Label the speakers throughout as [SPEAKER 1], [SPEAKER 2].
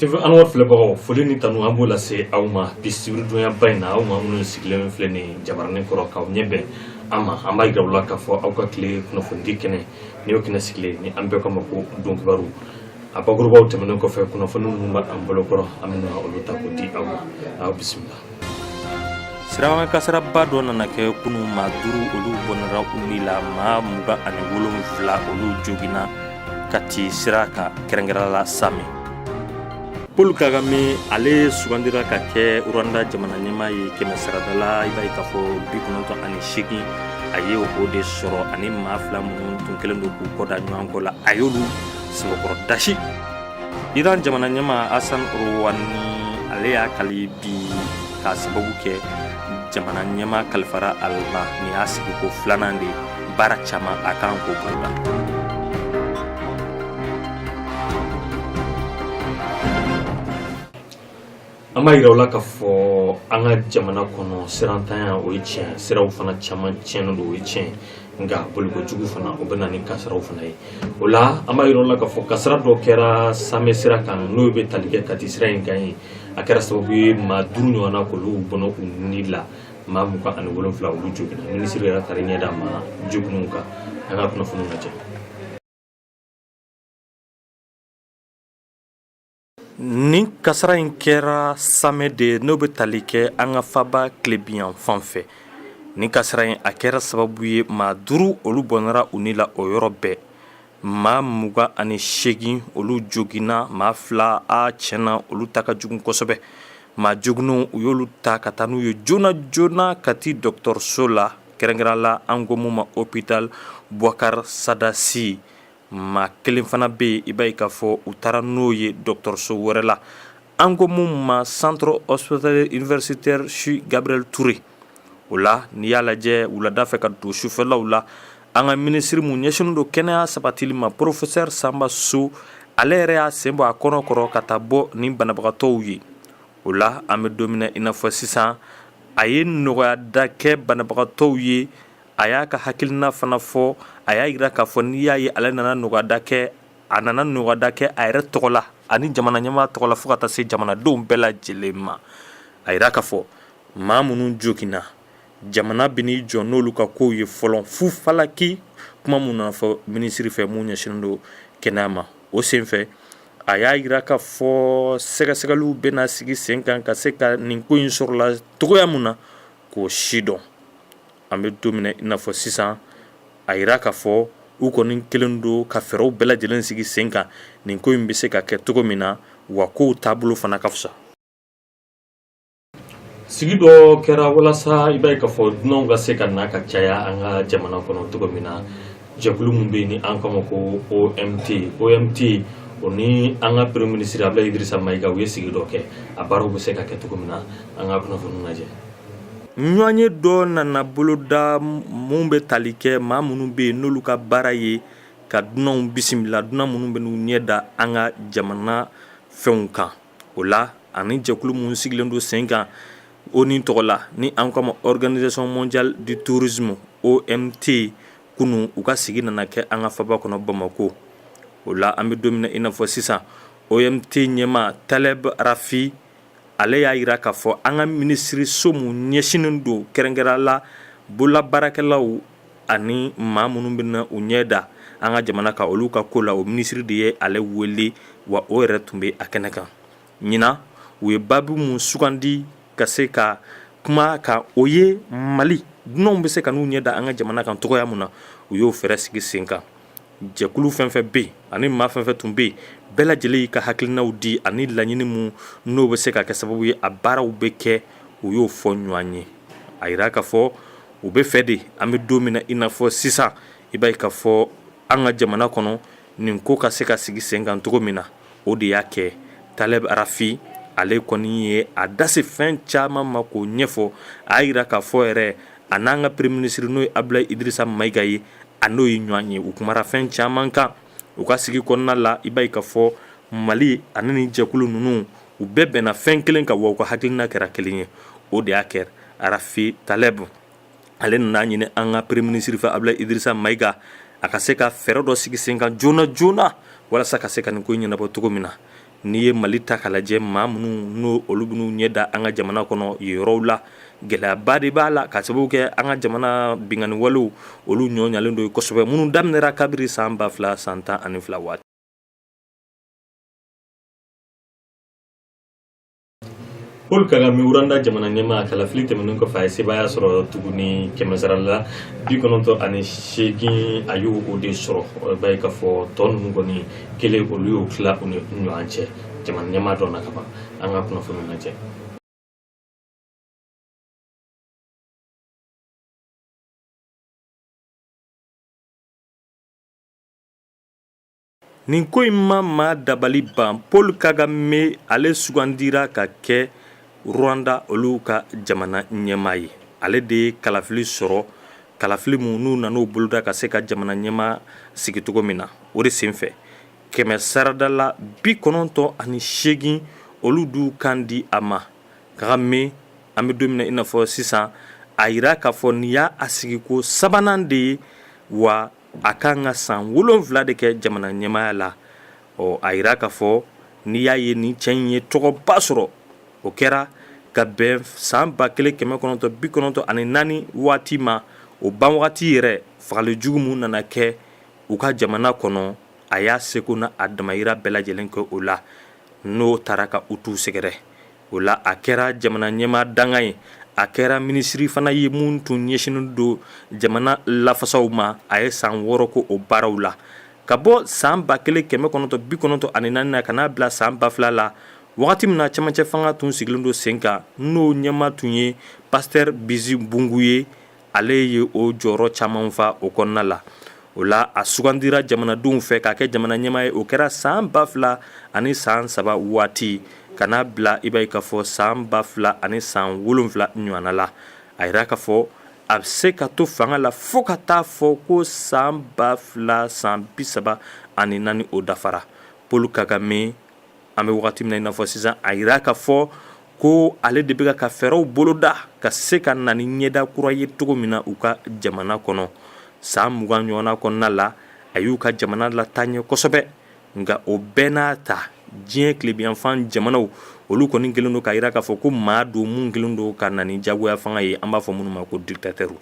[SPEAKER 1] TV Anwar filɛbagaw foli ni tanu an b'o lase aw ma bi sibiridonya ba in na aw ma minnu sigilen filɛ nin jabaranin kɔrɔ k'aw ɲɛ bɛn an ma an b'a yira aw la k'a fɔ aw ka tile kunnafoni kɛnɛ ni y'o kɛnɛ sigilen ni an bɛɛ kama ko don kibaru a bakurubaw tɛmɛnen kɔfɛ kunnafoni minnu b'an bolo kɔrɔ an bɛna olu ta k'o di aw ma aw bisimila.
[SPEAKER 2] Siraman kasaraba dɔ nana kɛ kunun maa 5 olu bɔnɛra uli la maa 27 olu joginna kati sira ka kɛrɛnkɛrɛnla Same. Paul Kagame ale sugandira ka kɛ Rwanda jamana ɲɛmaa ye kɛmɛ saradala i b'a ye k'a fɔ 98 a ye o de sɔrɔ ani maa 2 minnu tun kɛlen don k'u kɔda ɲɔgɔn kɔ la a y'olu sɛbɛkɔrɔ dasi. Iran jamana ɲɛmaa Hassan Rouhani ale y'a kali bi k'a sababu kɛ jamana ɲɛmaa kalifara alma ni y'a sigi ko 2nan de baara caman a kan k'o boloda.
[SPEAKER 1] An b'a yira aw la k'a fɔ an ka jamana kɔnɔ sirantanya o ye tiɲɛ siraw fana caman tiɲɛnen don o ye tiɲɛ nka bolikojugu fana o bɛ na ni kasaraw fana ye o la an b'a yira aw la k'a fɔ kasara dɔ kɛra Same sira kan n'o bɛ tali kɛ Kati sira in kan ye a kɛra sababu ye maa 5 ɲɔgɔnna k'olu bɔnɛ u ni la maa 27 olu joginna minisiri yɛrɛ taara ɲɛ d'a ma joginniw kan an ka kunnafoniw lajɛ.
[SPEAKER 2] Ni kasara in kɛra Same de n'o bɛ tali kɛ an ka faba tilebiyan fan fɛ ni kasara in a kɛra sababu ye maa 5 olu bɔnɛra u ni la o yɔrɔ bɛɛ maa 28 olu joginna maa 2 a tiɲɛna olu ta ka jugu kosɛbɛ maa joginniw u y'olu ta ka taa n'u ye joona joona Kati dɔgɔtɔrɔso la kɛrɛnkɛrɛnla an ko mun ma hôpital Boubacar Sadassi maa 1 fana bɛ yen i b'a ye k'a fɔ u taara n'o ye dɔgɔtɔrɔso wɛrɛ la an ko mun ma centre hospitalier universitaire Chu Gabriel Touré o la n'i y'a lajɛ wulada fɛ ka don sufɛlaw la an ka minisiri mun ɲɛsinnen don kɛnɛya sabatili ma professeur Samba So ale yɛrɛ y'a sen bɔ a kɔnɔ kɔrɔ ka taa bɔ ni banabagatɔw ye o la an bɛ don min na i n'a fɔ sisan a ye nɔgɔyada kɛ banabagatɔw ye a y'a ka hakilina fana fɔ a y'a jira k'a fɔ n'i y'a ye ale nana nɔgɔyada kɛ a nana nɔgɔyada kɛ a yɛrɛ tɔgɔ la ani jamana ɲɛmaa tɔgɔ la fo ka taa se jamanadenw bɛɛ lajɛlen ma a jira k'a fɔ maa minnu joginna jamana bɛ n'i jɔ n'olu ka kow ye fɔlɔ fu falaki kuma mun nana fɔ minisiri fɛ mun ɲɛsinnen don kɛnɛya ma o senfɛ a y'a jira k'a fɔ sɛgɛsɛgɛliw bɛna sigi sen kan ka se ka nin ko in sɔrɔla togoya mun na k'o si dɔn an bɛ don min na i n'a fɔ sisan a jira k'a fɔ u kɔni kelen don ka fɛɛrɛw bɛɛ lajɛlen sigi sen kan nin ko in bɛ se ka kɛ cogo min na wa kow taabolo fana ka fisa.
[SPEAKER 1] Sigi dɔ kɛra walasa i b'a ye k'a fɔ dunanw ka se ka na ka caya an ka jamana kɔnɔ cogo min na jɛkulu min bɛ yen ni an kama ko OMT o ni an ka premier ministre Abdoulaye Idrissa Mayiga u ye sigi dɔ kɛ a baaraw bɛ se ka kɛ cogo min na an ka kunnafoniw lajɛ.
[SPEAKER 2] ɲɔgɔnye dɔ nana boloda mun bɛ tali kɛ maa minnu bɛ yen n'olu ka baara ye ka dunanw bisimila dunan minnu bɛ n'u ɲɛ da an ka jamana fɛnw kan o la ani jɛkulu minnu sigilen don sen kan o ni tɔgɔ la ni an kama organisation mondiale du tourisme OMT kunun u ka sigi nana kɛ an ka faba kɔnɔ Bamako o la an bɛ don min na i n'a fɔ sisan OMT ɲɛmaa Taleb Rafi ale y'a jira k'a fɔ an ka minisiri so mun ɲɛsinnen don kɛrɛnkɛrɛnla bololabaarakɛlaw ani maa minnu bɛ na u ɲɛ da an ka jamana kan olu ka ko la o minisiri de ye ale wele wa o yɛrɛ tun bɛ a kɛnɛ kan ɲinan u ye baabu mun sugandi ka se ka kuma kan o ye Mali dunanw bɛ se ka n'u ɲɛ da an ka jamana kan togoya mun na u y'o fɛɛrɛ sigi sen kan jɛkulu fɛn fɛn bɛ yen ani maa fɛn fɛn tun bɛ yen bɛɛ lajɛlen y'i ka hakilinaw di ani laɲini mun n'o bɛ se ka kɛ sababu ye a baaraw bɛ kɛ u y'o fɔ ɲɔgɔn ye a jira k'a fɔ u bɛ fɛ de an bɛ don min na i n'a fɔ sisan i b'a ye k'a fɔ an ka jamana kɔnɔ nin ko ka se ka sigi sen kan cogo min na o de y'a kɛ Taleb Rafi ale kɔni ye a da se fɛn caman ma k'o ɲɛfɔ a y'a jira k'a fɔ yɛrɛ a n'an ka premier ministre n'o ye Abdoulaye Idrissa Mayiga ye a n'o ye ɲɔgɔn ye u kumara fɛn caman kan u ka sigi kɔnɔna la i b'a ye k'a fɔ Mali ani ni jɛkulu ninnu u bɛɛ bɛnna fɛn kelen kan wa u ka hakilina kɛra kelen ye o de y'a kɛ Rafi Taleb ale nana ɲini an ka premier ministre fɛ Abdoulaye Idrissa Mayiga a ka se ka fɛɛrɛ dɔ sigi sen kan joona joona walasa ka se ka nin ko ɲɛnabɔ cogo min na n'i ye Mali ta k'a lajɛ maa minnu n'o olu b'u ɲɛ da an ka jamana kɔnɔ yen yɔrɔw la gɛlɛyaba de b'a la ka sababu kɛ an ka jamana bingani walew olu ɲɔɲalen don kosɛbɛ minnu daminɛra kabiri san 2000 san 12 waati.
[SPEAKER 1] Paul Kagame uranda jamana ɲɛmaa kalafili tɛmɛnen kɔfɛ a ye sebaaya sɔrɔ tuguni 100 la 98 a y'o o de sɔrɔ o b'a ye k'a fɔ tɔ ninnu kɔni kelen olu y'o tila u ni ɲɔgɔn cɛ jamana ɲɛmaa dɔ na ka ban an ka kunnafoni lajɛ.
[SPEAKER 2] Nin ko in ma maa dabali ban Paul Kagame ale sugandira ka kɛ Rwanda olu ka jamana ɲɛmaa ye ale de ye kalafili sɔrɔ kalafili mun n'u nan'o boloda ka se ka jamana ɲɛmaa sigi cogo min na o de senfɛ 100 sarada la 98 olu du kan di a ma Kagame an bɛ don min na i n'a fɔ sisan a yira k'a fɔ nin y'a sigiko sabanan de ye wa a kan ka san 7 de kɛ jamana ɲɛmaaya la a yira k'a fɔ n'i y'a ye nin cɛ in ye tɔgɔba sɔrɔ o kɛra ka bɛn san 1994 waati ma o ban wagati yɛrɛ fagali jugu mun nana kɛ u ka jamana kɔnɔ a y'a seko n'a a damayira bɛɛ lajɛlen kɛ o la n'o taara ka Hutu sɛgɛrɛ o la a kɛra jamana ɲɛmaa danga ye a kɛra minisiri fana ye mun tun ɲɛsinen don jamana lafasaw ma a ye san 6 ko o baaraw la ka bɔ san 1994 na ka n'a bila san 2000 la wagati min na cɛmancɛ fanga tun sigilen don sen kan n'o ɲɛmaa tun ye Pasteur Bizi Bungu ye ale ye o jɔyɔrɔ caman fa o kɔnɔna la o la a sugandira jamanadenw fɛ k'a kɛ jamana ɲɛmaa ye o kɛra san 2000 ani san 3 waati ka n'a bila i b'a ye k'a fɔ san 2000 ani san 7 ɲɔgɔnna la a yira k'a fɔ a bɛ se ka to fanga la fo ka taa fɔ ko san 2000 san 34 o dafara Paul Kagame an bɛ wagati min na i n'a fɔ sisan a yira k'a fɔ ko ale de bɛ ka fɛɛrɛw boloda ka se ka na ni ɲɛda kura ye cogo min na u ka jamana kɔnɔ san 20 ɲɔgɔnna kɔnɔna la a y'u ka jamana lataaɲɛ kosɛbɛ nka o bɛɛ n'a ta diɲɛ tilebiyanfan jamanaw olu kɔni kelen don k'a yira k'a fɔ ko maa don mun kelen don ka na ni jagoya fanga ye an b'a fɔ minnu ma ko dictateurs.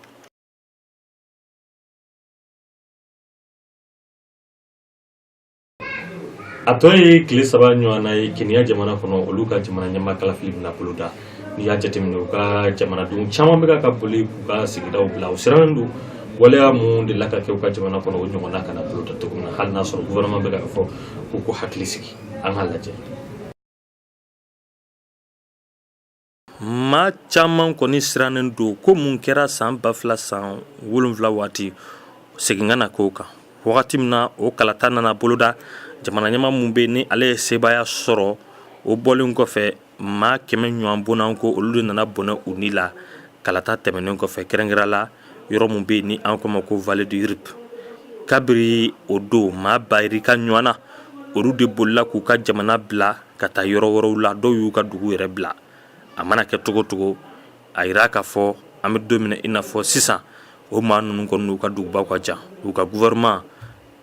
[SPEAKER 1] A tɔ ye tile 3 ɲɔgɔnna ye Kenya jamana kɔnɔ olu ka jamana ɲɛmaa kalafili bɛna boloda n'i y'a jateminɛ u ka jamanadenw caman bɛ ka boli k'u ka sigidaw bila u sirannen don waleya mun de la ka kɛ u ka jamana kɔnɔ o ɲɔgɔnna kana boloda cogo min na hali n'a sɔrɔ gouvernement bɛ ka fɔ k'u hakili sigi an k'a lajɛ.
[SPEAKER 2] Maa caman kɔni sirannen don ko mun kɛra san 2000 san 7 waati segin ka na k'o kan wagati min na o kalata nana boloda jamana ɲɛmaa mun bɛ ni ale ye sebaaya sɔrɔ o bɔlen kɔfɛ maa 100 ɲɔgɔn bonan ko olu de nana bɔnɛ u ni la kalata tɛmɛnen kɔfɛ kɛrɛnkɛrɛn la yɔrɔ mun bɛ ni an ko ma ko Vallée du Rip kabiri o don maa bayirika ɲɔgɔnna olu de bolila k'u ka jamana bila ka taa yɔrɔ wɛrɛw la dɔw y'u ka dugu yɛrɛ bila a mana kɛ cogo cogo a yira k'a fɔ an bɛ don min na i n'a fɔ sisan o maa ninnu kɔni n'u ka dugubaw ka jan u ka gouvernement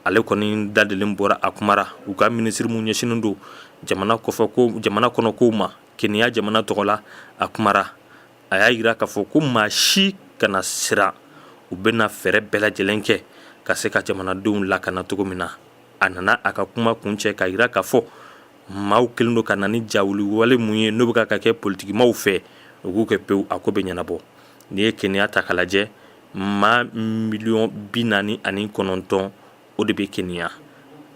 [SPEAKER 2] ale kɔni dadelen bɔra a kumara u ka minisiri mun ɲɛsinen don jamana kɔnɔ kow ma Kenya jamana tɔgɔ la a kumara a y'a yira k'a fɔ ko maa si kana siran u bɛna fɛɛrɛ bɛɛ lajɛlen kɛ ka se ka jamanadenw lakana cogo min na a nana a ka kuma kuncɛ k'a yira k'a fɔ maaw kelen don ka na ni jawuli wale mun ye n'o bɛ ka kɛ politikimaw fɛ u k'u kɛ pewu a ko bɛ ɲɛnabɔ n'i ye Kenya ta k'a lajɛ maa 49,000,000 o de bɛ Kenya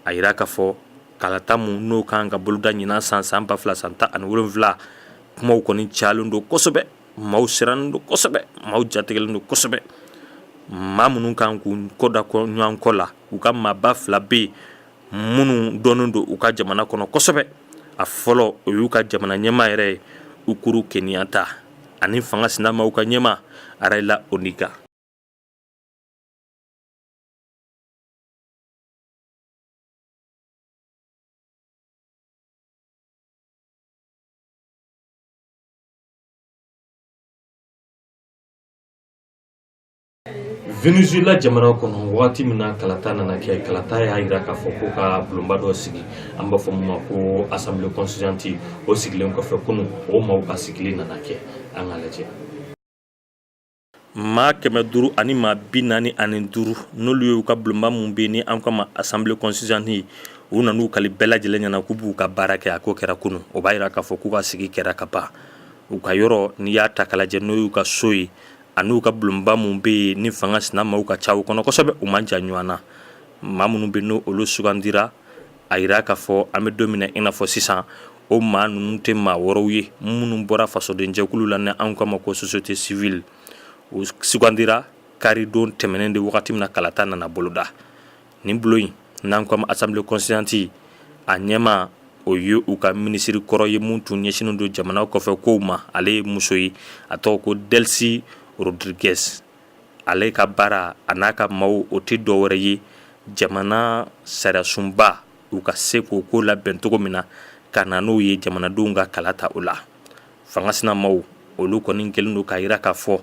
[SPEAKER 2] a yira k'a fɔ kalata mun n'o kan ka boloda ɲinan san 2000 san 17 kumaw kɔni cayalen don kosɛbɛ maaw sirannen don kosɛbɛ maaw jatigɛlen don kosɛbɛ maa minnu kan k'u kɔda ɲɔgɔn kɔ la u ka maaba 2 bɛ yen minnu dɔnnen don u ka jamana kɔnɔ kosɛbɛ a fɔlɔ o y'u ka jamana ɲɛmaa yɛrɛ ye Ukuru Kenyatta ani fanga sinamaw ka ɲɛmaa Raila Odinga.
[SPEAKER 1] Venezuela jamana kono wati mina kalata nana ke kalata ya ira ka fo ko ka bulumba do sigi amba fo ma ko assemblée constituante o sigilen ko fe kunu o ma ka sigili nana ke an alaje
[SPEAKER 2] ma kɛmɛ duru ani ma 45 n'olu y'u ka bulonba mun be ni an kama assemblée constituante u nan'u kali bɛɛ lajɛlen ɲɛna k'u b'u ka baara kɛ a ko kɛra kunu o b'a yira k'a fɔ k'u ka sigi kɛra ka ban u ka yɔrɔ n'i y'a ta k'a lajɛ n'o y'u ka so ye ani u ka bulonba mun be ni fanga sina maaw ka ca u kɔnɔ kosɛbɛ u man jan ɲɔgɔn na maa minnu be n'o olu sugandira a yira k'a fɔ an be don min na i n'a fɔ sisan o maa ninnu tɛ maa wɔrɔw ye minnu bɔra fasoden jɛkulu la ni an kama ko société civile u sugandira karidon tɛmɛnen de wagati min na kalata nana boloda nin bulo in n'an kama assemblée constituante a ɲɛma o ye u ka minisiri kɔrɔ ye mun tun ɲɛsinen don jamana kɔfɛ kow ma ale ye muso ye a tɔgɔ ko Delcy Rodriguez ale ka baara a n'a ka maaw o tɛ dɔ wɛrɛ ye jamana sariyasunba u ka se k'o ko labɛn cogo min na ka na n'o ye jamanadenw ka kala ta o la fanga sina maaw olu kɔni kɛlen don k'a yira k'a fɔ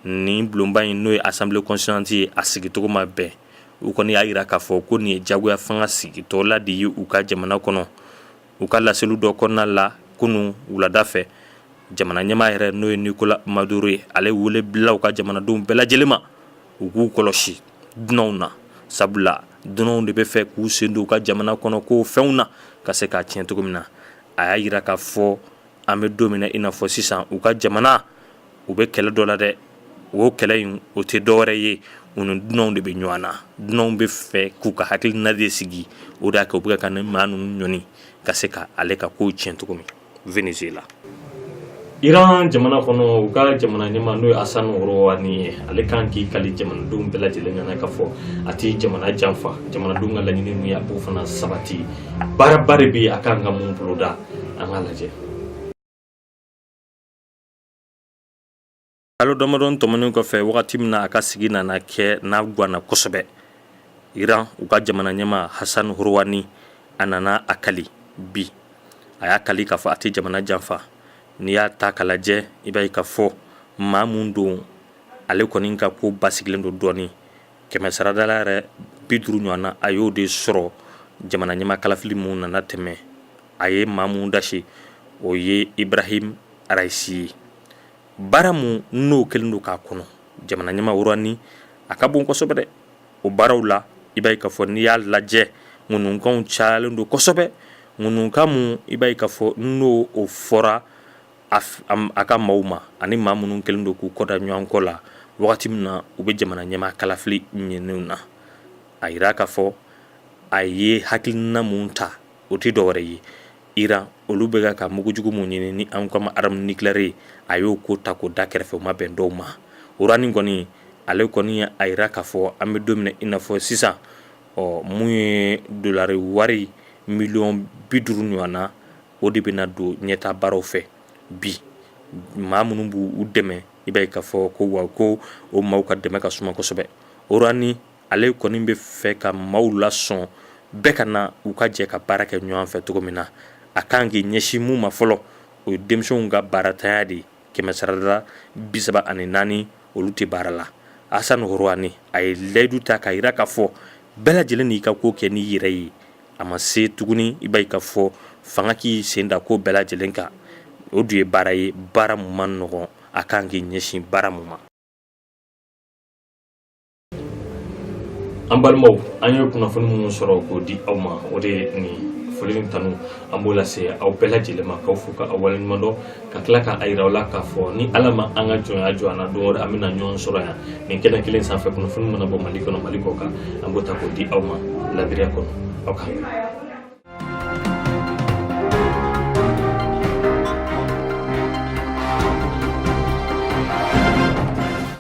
[SPEAKER 2] nin bulonba in n'o ye assemblée constituante ye a sigicogo ma bɛn u kɔni y'a yira k'a fɔ ko nin ye jagoya fanga sigitɔ la de ye u ka jamana kɔnɔ u ka laseliw dɔ kɔnɔna la kunu wulada fɛ jamana ɲɛmaa yɛrɛ n'o ye Nicolas Maduro ye ale wele bila u ka jamanadenw bɛɛ lajɛlen ma u k'u kɔlɔsi dunanw na sabula dunanw de bɛ fɛ k'u sen don u ka jamana kɔnɔ ko fɛnw na ka se k'a tiɲɛ cogo min na a y'a yira k'a fɔ an bɛ don min na i n'a fɔ sisan u ka jamana u bɛ kɛlɛ dɔ la dɛ o kɛlɛ in o tɛ dɔwɛrɛ ye u ni dunanw de bɛ ɲɔgɔn na dunanw bɛ fɛ k'u ka hakilina de sigi o de y'a kɛ u bɛ ka nin maa ninnu ɲɔni ka se ka ale ka kow tiɲɛ cogo min Venezuela.
[SPEAKER 1] Iran jamana kono u ka jamana ɲɛma n'o ye Hassan Rouhani ye ale kan k'i kali jamanadenw bɛɛ lajɛlen ɲɛna k'a fɔ a tɛ jamana janfa jamanadenw ka laɲini min ye a b'o fana sabati baaraba de bɛ a kan ka mun boloda an k'a lajɛ.
[SPEAKER 2] Kalo damadɔn tɛmɛnen kɔfɛ wagati min na a ka sigi nana kɛ n'a ganna kosɛbɛ Iran u ka jamana ɲɛma Hassan Rouhani a nana a kali bi a y'a kali k'a fɔ a tɛ jamana janfa n'i y'a ta k'a lajɛ i b'a ye k'a fɔ maa mun don ale kɔni ka ko basigilen don dɔɔni kɛmɛ saradala yɛrɛ 50 ɲɔgɔn na a y'o de sɔrɔ jamana ɲɛma kalafili mun nana tɛmɛ a ye maa mun dasi o ye Ibrahim Raisi ye baara mun n'o kɛlen don k'a kɔnɔ jamana ɲɛma Rouhani a ka bon kosɛbɛ dɛ o baaraw la i b'a ye k'a fɔ n'i y'a lajɛ ŋununkanw cayalen don kosɛbɛ ŋununkan mun i b'a ye k'a fɔ n'o o fɔra a ka maaw ma ani maa minnu kɛlen don k'u kɔda ɲɔgɔn kɔ la wagati min na u bɛ jamana ɲɛma kalafili ɲininiw na a yira k'a fɔ a ye hakilina mun ta o tɛ dɔwɛrɛ ye Iran olu bɛ ka mugujugu mun ɲini ni an kama arme nucléaire ye a y'o ko ta k'o da kɛrɛfɛ o ma bɛn dɔw ma Rouhani kɔni ale kɔni a yira k'a fɔ an bɛ don min na i n'a fɔ sisan mun ye dolari wari miliyɔn 50 ɲɔgɔn na o de bɛna don ɲɛta baaraw fɛ bi maa minnu b'u dɛmɛ i b'a ye k'a fɔ ko wa ko o maaw ka dɛmɛ ka suma kosɛbɛ Rouhani ale kɔni bɛ fɛ ka maaw lasɔn bɛɛ ka na u ka jɛ ka baara kɛ ɲɔgɔn fɛ cogo min na a kan k'i ɲɛsin mun ma fɔlɔ o ye denmisɛnw ka baaratanya de 334 olu tɛ baara la Hassan Rouhani a ye layidu ta k'a yira k'a fɔ bɛɛ lajɛlen n'i ka ko kɛ n'i yɛrɛ ye a ma se tuguni i b'a ye k'a fɔ fanga k'i sen da ko bɛɛ lajɛlen kan o dun ye baara ye baara mun man nɔgɔn a kan k'i ɲɛsin baara mun ma.
[SPEAKER 1] An balimaw an ye kunnafoni minnu sɔrɔ k'o di aw ma o de ye nin foli ni tanu an b'o lase aw bɛɛ lajɛlen ma k'aw fo ka aw waleɲuman dɔn ka tila k'a yira aw la k'a fɔ ni Ala ma an ka jɔnya jɔ an na don wɛrɛ an bɛna ɲɔgɔn sɔrɔ yan nin kɛnɛ kelen sanfɛ kunnafoni mana bɔ Mali kɔnɔ Mali kɔ kan an b'o ta k'o di aw ma labiriya kɔnɔ aw kan